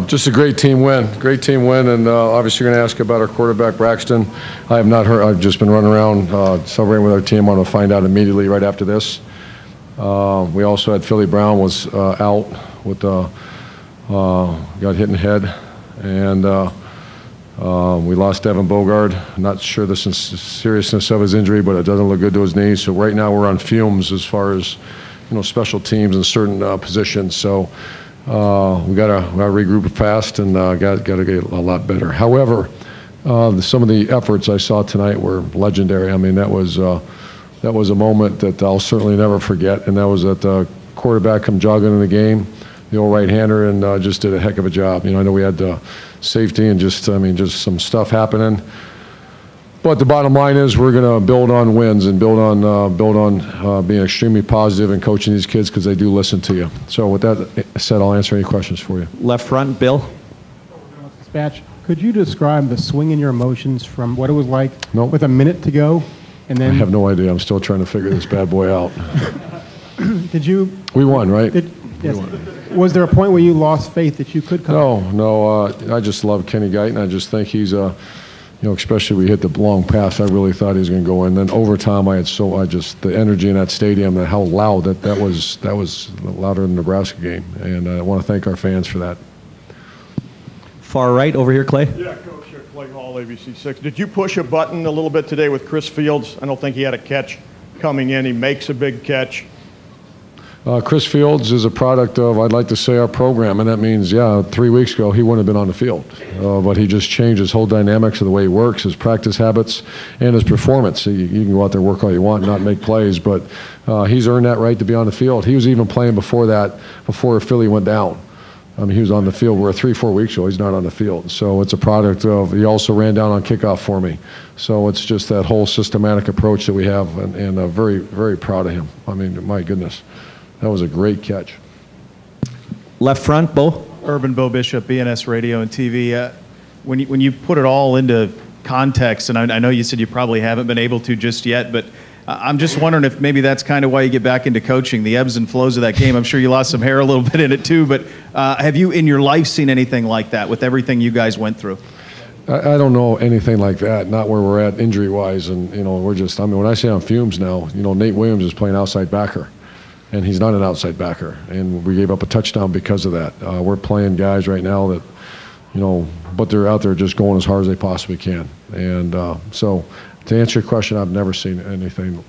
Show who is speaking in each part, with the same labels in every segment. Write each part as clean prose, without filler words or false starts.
Speaker 1: Just a great team win. Great team win, and obviously you're going to ask about our quarterback, Braxton. I have not heard. I've just been running around celebrating with our team. I'm going to find out immediately right after this. We also had Philly Brown was out with got hit in the head, and we lost Evan Bogard. Not sure the seriousness of his injury, but it doesn't look good to his knee. So right now we're on fumes as far as special teams in certain positions. So. We got to regroup fast and got to get a lot better. However, some of the efforts I saw tonight were legendary. I mean, that was a moment that I'll certainly never forget. And that was that the quarterback come jogging in the game, the old right-hander, and just did a heck of a job. I know we had safety and just some stuff happening. But the bottom line is we're going to build on wins and build on being extremely positive and coaching these kids because they do listen to you. So with that said, I'll answer any questions for you.
Speaker 2: Left front, Bill.
Speaker 3: Dispatch, could you describe the swing in your emotions from what it was like with a minute to go? And then
Speaker 1: I have no idea. I'm still trying to figure this bad boy out.
Speaker 3: Did you?
Speaker 1: We won, right?
Speaker 3: Yes. We won. Was there a point where you lost faith that you could come?
Speaker 1: No. I just love Kenny Guyton. I just think he's especially we hit the long pass. I really thought he was going to go in. Then overtime, the energy in that stadium, and how loud that was louder than the Nebraska game. And I want to thank our fans for that.
Speaker 2: Far right over here, Clay.
Speaker 4: Yeah, Coach Clay Hall, ABC6. Did you push a button a little bit today with Chris Fields? I don't think he had a catch coming in. He makes a big catch.
Speaker 1: Chris Fields is a product of, I'd like to say, our program, and that means, 3 weeks ago he wouldn't have been on the field, but he just changed his whole dynamics of the way he works, his practice habits, and his performance. You can go out there, work all you want, not make plays, but he's earned that right to be on the field. He was even playing before Philly went down. I mean, he was on the field. We're 3-4 weeks ago. He's not on the field. So it's a product of, he also ran down on kickoff for me. So it's just that whole systematic approach that we have, and very, very proud of him. I mean, my goodness. That was a great catch.
Speaker 2: Left front, Bo.
Speaker 5: Urban Bo Bishop, BNS Radio and TV. When you put it all into context, and I know you said you probably haven't been able to just yet, but I'm just wondering if maybe that's kind of why you get back into coaching, the ebbs and flows of that game. I'm sure you lost some hair a little bit in it too, but have you in your life seen anything like that with everything you guys went through?
Speaker 1: I don't know anything like that, not where we're at injury-wise, and we're just, when I say on fumes now, Nate Williams is playing outside backer. And he's not an outside backer, and we gave up a touchdown because of that. We're playing guys right now that, but they're out there just going as hard as they possibly can. And so to answer your question, I've never seen anything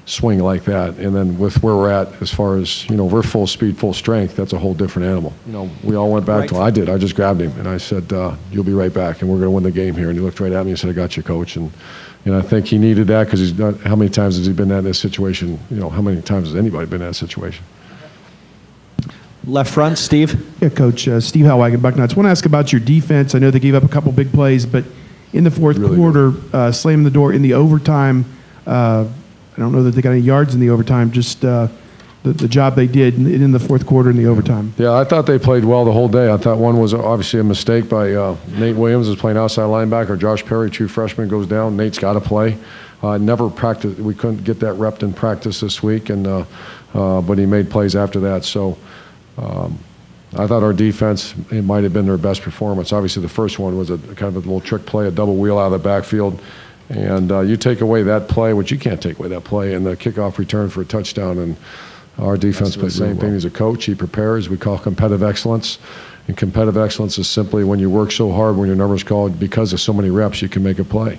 Speaker 1: swing like that. And then with where we're at, as far as, we're full speed, full strength, that's a whole different animal. We all went back to him. I did. I just grabbed him, and I said, you'll be right back, and we're going to win the game here. And he looked right at me and said, I got you, Coach. And I think he needed that because he's not. How many times has he been in this situation? How many times has anybody been in that situation?
Speaker 2: Left front, Steve.
Speaker 6: Yeah, Coach. Steve Howwagon, Bucknuts. I want to ask about your defense. I know they gave up a couple big plays, but in the fourth quarter, slamming the door in the overtime. I don't know that they got any yards in the overtime. Just the job they did in the fourth quarter in the overtime. Yeah, I thought they played well the whole day. I thought one was obviously a mistake by Nate Williams, who's playing outside linebacker. Josh Perry, true freshman, goes down. Nate's got to play. Never practiced. We couldn't get that rep in practice this week, and but he made plays after that. So I thought our defense, it might have been their best performance. Obviously, the first one was a kind of a little trick play, a double wheel out of the backfield. And you take away that play, which you can't take away that play, and the kickoff return for a touchdown, and our defense plays the same thing. He's a coach. He prepares. We call competitive excellence. And competitive excellence is simply when you work so hard, when your number's called, because of so many reps, you can make a play.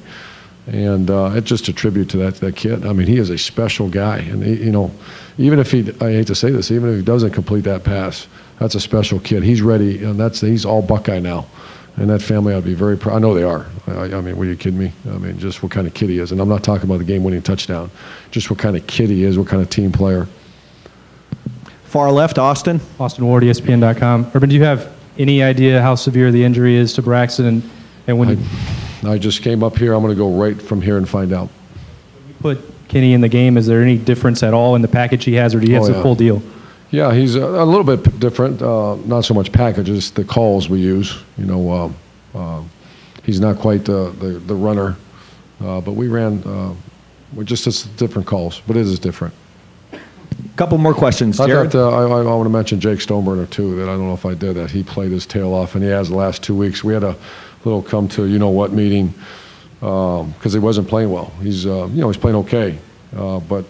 Speaker 6: And it's just a tribute to that kid. I mean, he is a special guy. And, even if I hate to say this, even if he doesn't complete that pass, that's a special kid. He's ready, and he's all Buckeye now. And that family, I'd be very proud. I know they are. I mean, were you kidding me? I mean, just what kind of kid he is. And I'm not talking about the game-winning touchdown. Just what kind of kid he is, what kind of team player.
Speaker 2: Far left, Austin.
Speaker 7: Austin Ward, ESPN.com. Urban, do you have any idea how severe the injury is to Braxton? And when
Speaker 1: I just came up here. I'm going to go right from here and find out.
Speaker 7: When you put Kenny in the game, is there any difference at all in the package he has, or do you have the full deal?
Speaker 1: Yeah, he's a little bit different. Not so much packages, the calls we use. He's not quite the runner, but we ran. It's different calls, but it is different.
Speaker 2: Couple more questions.
Speaker 1: I
Speaker 2: Jared?
Speaker 1: thought, I want to mention Jake Stoneburner, too, that I don't know if I did that. He played his tail off, and he has the last 2 weeks. We had a little come-to-you-know-what meeting because he wasn't playing well. He's, he's playing okay. But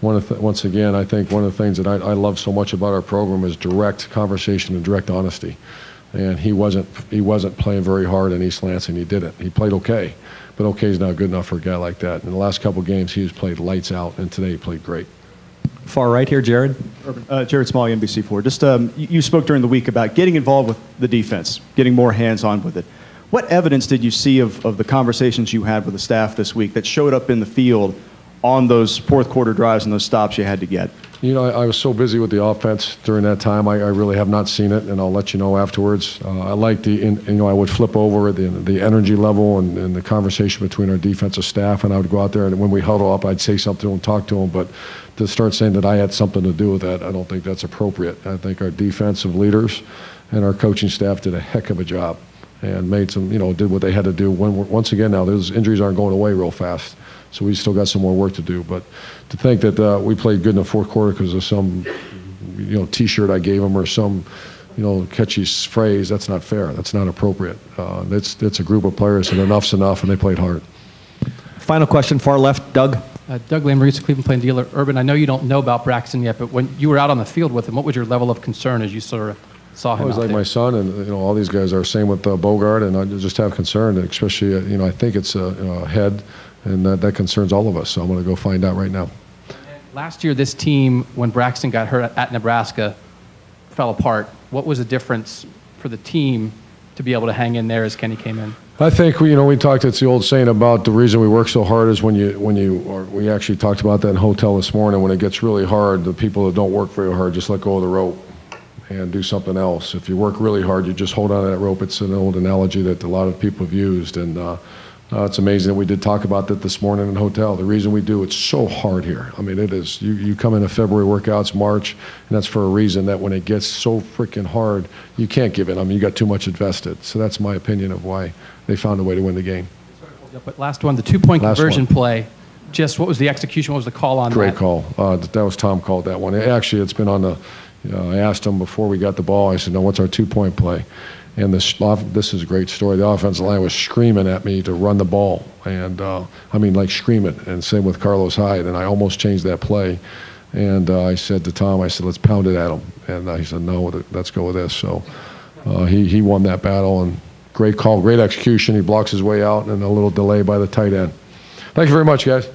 Speaker 1: once again, I think one of the things that I love so much about our program is direct conversation and direct honesty. And he wasn't playing very hard in East Lansing. He didn't. He played okay, but okay is not good enough for a guy like that. In the last couple games, he has played lights out, and today he played great.
Speaker 2: Far right here, Jared.
Speaker 8: Jared Smalley, NBC4. Just you spoke during the week about getting involved with the defense, getting more hands-on with it. What evidence did you see of the conversations you had with the staff this week that showed up in the field on those fourth quarter drives and those stops you had to get?
Speaker 1: You know, I was so busy with the offense during that time, I really have not seen it, and I'll let you know afterwards. I like I would flip over the energy level and the conversation between our defensive staff, and I would go out there, and when we huddle up, I'd say something to them, talk to them, but to start saying that I had something to do with that, I don't think that's appropriate. I think our defensive leaders and our coaching staff did a heck of a job and made some, did what they had to do. Once again, now, those injuries aren't going away real fast. So we still got some more work to do. But to think that we played good in the fourth quarter because of some, T-shirt I gave them or some, catchy phrase, that's not fair. That's not appropriate. It's a group of players, and enough's enough, and they played hard.
Speaker 2: Final question, far left, Doug.
Speaker 9: Doug Lambrisa, Cleveland Plain dealer. Urban, I know you don't know about Braxton yet, but when you were out on the field with him, what was your level of concern as you sort of saw him
Speaker 1: I was
Speaker 9: out
Speaker 1: like
Speaker 9: there?
Speaker 1: my son, and all these guys are. Same with Bogart, and I just have concern, especially I think it's a head. And that concerns all of us, so I'm going to go find out right now.
Speaker 9: Last year, this team, when Braxton got hurt at Nebraska, fell apart. What was the difference for the team to be able to hang in there as Kenny came in?
Speaker 1: I think we talked. It's the old saying about the reason we work so hard is we actually talked about that in hotel this morning. When it gets really hard, the people that don't work very hard just let go of the rope and do something else. If you work really hard, you just hold on to that rope. It's an old analogy that a lot of people have used, and it's amazing that we did talk about that this morning in the hotel. The reason we do, it's so hard here. I mean, it is. You come into February workouts, March, and that's for a reason that when it gets so freaking hard, you can't give in. I mean, you got too much invested. So that's my opinion of why they found a way to win the game.
Speaker 9: But last one, the two-point
Speaker 1: Last
Speaker 9: conversion
Speaker 1: one.
Speaker 9: play, just what was the execution? What was the call on that?
Speaker 1: Great call. That was Tom called that one. Actually, it's been on the, I asked him before we got the ball, I said, no, what's our two-point play? And this is a great story. The offensive line was screaming at me to run the ball. And, like screaming. And same with Carlos Hyde. And I almost changed that play. And I said to Tom, let's pound it at him. And he said, no, let's go with this. So he won that battle. And great call, great execution. He blocks his way out and a little delay by the tight end. Thank you very much, guys.